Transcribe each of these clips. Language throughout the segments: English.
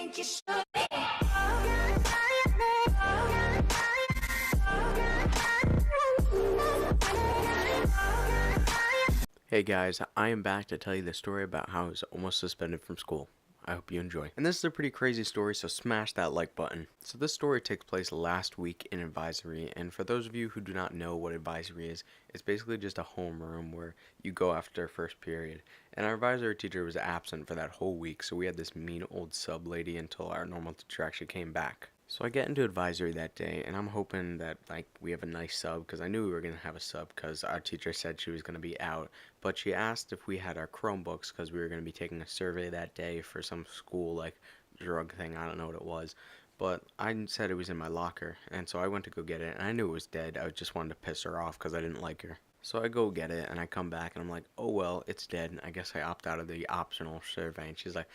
think you should be. Hey guys, I am back to tell you the story about how I was almost suspended from school. I hope you enjoy. And this is a pretty crazy story, so smash that like button. So this story takes place last week in advisory, and for those of you who do not know what advisory is, it's basically just a homeroom where you go after first period. And our advisory teacher was absent for that whole week, so we had this mean old sub lady until our normal teacher actually came back. So I get into advisory that day, and I'm hoping that we have a nice sub, because I knew we were gonna have a sub because our teacher said she was gonna be out. But she asked if we had our Chromebooks because we were gonna be taking a survey that day for some school drug thing. I don't know what it was, but I said it was in my locker, and so I went to go get it, and I knew it was dead. I just wanted to piss her off because I didn't like her. So I go get it, and I come back, and I'm like, oh well, it's dead. I guess I opt out of the optional survey. And she's like,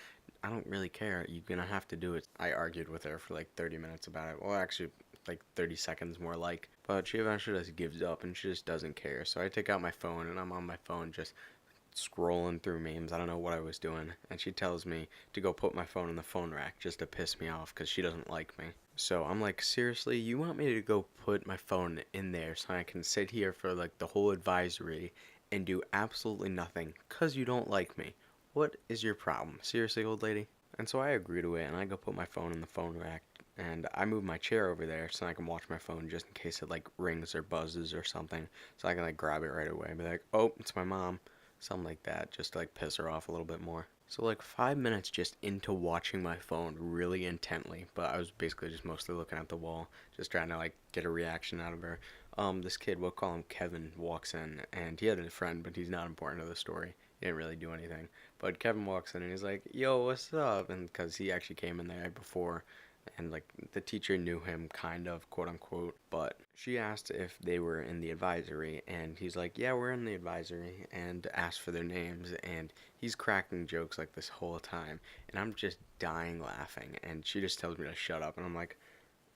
I don't really care. You're gonna have to do it. I argued with her for like 30 minutes about it. Well, actually, like 30 seconds more like. But she eventually just gives up and she just doesn't care. So I take out my phone and I'm on my phone just scrolling through memes. I don't know what I was doing. And she tells me to go put my phone in the phone rack just to piss me off because she doesn't like me. So I'm like, seriously, you want me to go put my phone in there so I can sit here for like the whole advisory and do absolutely nothing because you don't like me? What is your problem? Seriously, old lady? And so I agree to it, and I go put my phone in the phone rack, and I move my chair over there so I can watch my phone just in case it rings or buzzes or something, so I can grab it right away and be like, oh, it's my mom, something like that, just to piss her off a little bit more. So 5 minutes just into watching my phone really intently, but I was basically just mostly looking at the wall, just trying to get a reaction out of her. This kid, we'll call him Kevin, walks in, and he had a friend, but he's not important to the story. He didn't really do anything. But Kevin walks in and he's like, yo, what's up? And because he actually came in there before, and the teacher knew him kind of, quote unquote. But she asked if they were in the advisory, and he's like, yeah, we're in the advisory, and asked for their names. And he's cracking jokes this whole time, and I'm just dying laughing. And she just tells me to shut up, and I'm like,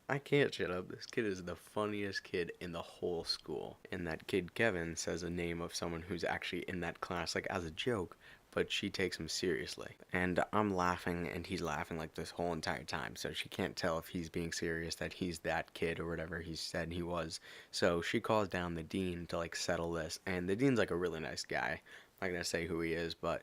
I can't shut up. This kid is the funniest kid in the whole school. And that kid Kevin says a name of someone who's actually in that class, as a joke, but she takes him seriously. And I'm laughing, and he's laughing this whole entire time. So she can't tell if he's being serious, that he's that kid or whatever he said he was. So she calls down the dean to settle this. And the dean's a really nice guy. I'm not gonna say who he is, but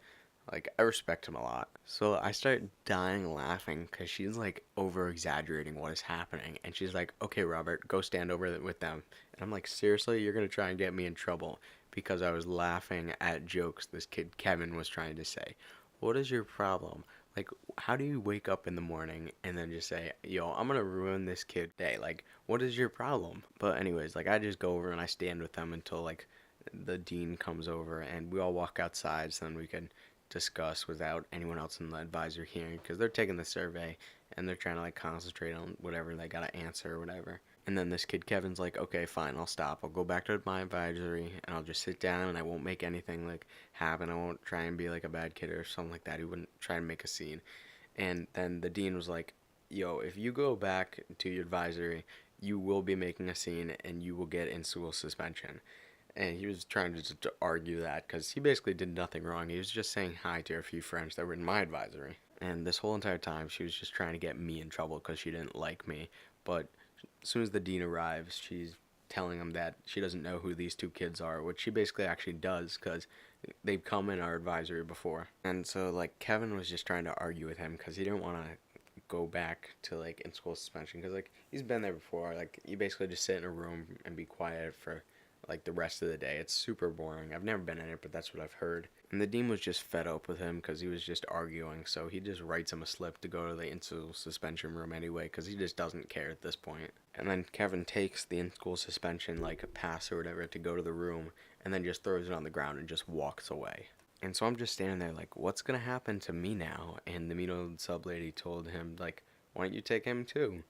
I respect him a lot. So I start dying laughing because she's over exaggerating what is happening. And she's like, okay, Robert, go stand over with them. And I'm like, seriously, you're going to try and get me in trouble because I was laughing at jokes this kid Kevin was trying to say. What is your problem? How do you wake up in the morning and then just say, yo, I'm going to ruin this kid's day? What is your problem? But anyways, I just go over and I stand with them until the dean comes over and we all walk outside so then we can discuss without anyone else in the advisory hearing because they're taking the survey and they're trying to concentrate on whatever they gotta answer or whatever. And then this kid Kevin's like, okay, fine, I'll stop. I'll go back to my advisory and I'll just sit down and I won't make anything happen. I won't try and be a bad kid or something like that. He wouldn't try and make a scene. And then the dean was like, yo, if you go back to your advisory, you will be making a scene and you will get in school suspension. And he was trying to argue that because he basically did nothing wrong. He was just saying hi to a few friends that were in my advisory. And this whole entire time, she was just trying to get me in trouble because she didn't like me. But as soon as the dean arrives, she's telling him that she doesn't know who these two kids are, which she basically actually does because they've come in our advisory before. And so, Kevin was just trying to argue with him because he didn't want to go back to, in school suspension because, he's been there before. You basically just sit in a room and be quiet for the rest of the day. It's super boring. I've never been in it, but that's what I've heard. And the dean was just fed up with him because he was just arguing, so he just writes him a slip to go to the in-school suspension room anyway because he just doesn't care at this point. And then Kevin takes the in-school suspension, a pass or whatever, to go to the room and then just throws it on the ground and just walks away. And so I'm just standing there what's gonna happen to me now? And the mean old sub lady told him why don't you take him too?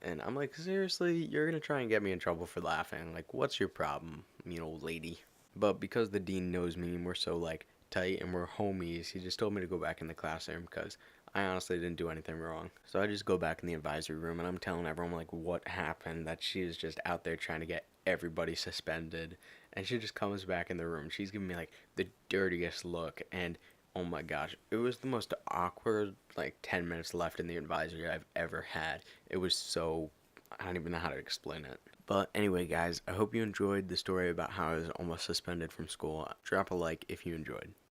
And I'm like, seriously, you're gonna try and get me in trouble for laughing? What's your problem, mean old lady? But because the dean knows me and we're so tight and we're homies, he just told me to go back in the classroom because I honestly didn't do anything wrong. So I just go back in the advisory room and I'm telling everyone what happened, that she is just out there trying to get everybody suspended. And she just comes back in the room. She's giving me the dirtiest look, and Oh my gosh, it was the most awkward, like, 10 minutes left in the advisory I've ever had. It was so, I don't even know how to explain it. But anyway, guys, I hope you enjoyed the story about how I was almost suspended from school. Drop a like if you enjoyed.